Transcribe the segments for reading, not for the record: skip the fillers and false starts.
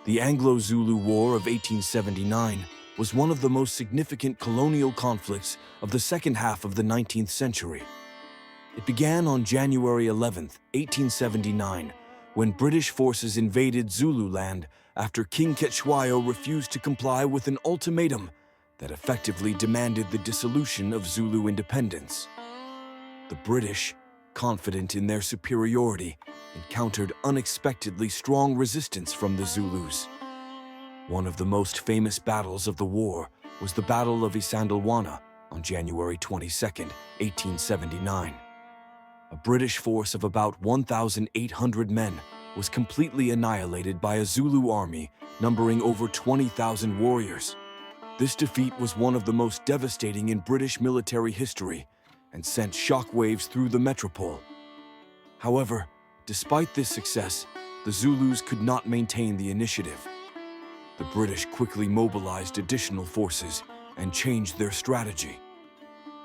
The Anglo Zulu War of 1879 was one of the most significant colonial conflicts of the second half of the 19th century. It began on January 11, 1879, when British forces invaded Zululand after King Cetshwayo refused to comply with an ultimatum that effectively demanded the dissolution of Zulu independence. The British, confident in their superiority, encountered unexpectedly strong resistance from the Zulus. One of the most famous battles of the war was the Battle of Isandlwana on January 22, 1879. A British force of about 1,800 men was completely annihilated by a Zulu army numbering over 20,000 warriors. This defeat was one of the most devastating in British military history and sent shockwaves through the metropole. However, despite this success, the Zulus could not maintain the initiative. The British quickly mobilized additional forces and changed their strategy.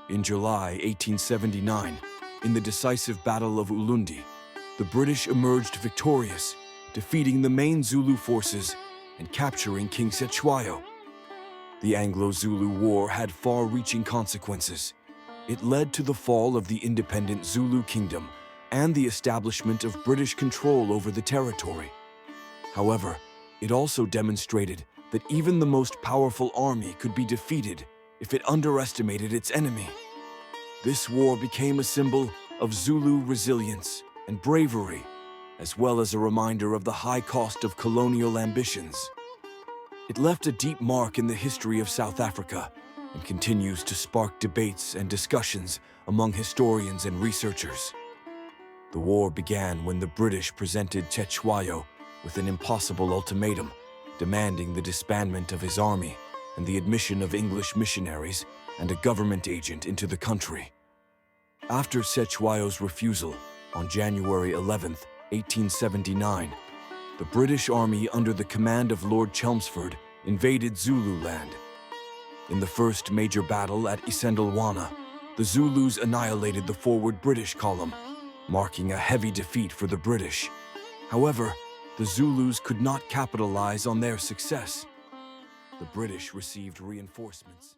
In July 1879, in the decisive Battle of Ulundi, the British emerged victorious, defeating the main Zulu forces and capturing King Cetshwayo. The Anglo Zulu War had far-reaching consequences. It led to the fall of the independent Zulu Kingdom and the establishment of British control over the territory. However, it also demonstrated that even the most powerful army could be defeated if it underestimated its enemy. This war became a symbol of Zulu resilience and bravery, as well as a reminder of the high cost of colonial ambitions. It left a deep mark in the history of South Africa and continues to spark debates and discussions among historians and researchers. The war began when the British presented Cetshwayo with an impossible ultimatum, demanding the disbandment of his army and the admission of English missionaries and a government agent into the country. After Cetshwayo's refusal, on January 11, 1879, the British Army under the command of Lord Chelmsford invaded Zululand. In the first major battle at Isandlwana, the Zulus annihilated the forward British column, marking a heavy defeat for the British. However, the Zulus could not capitalize on their success. The British received reinforcements.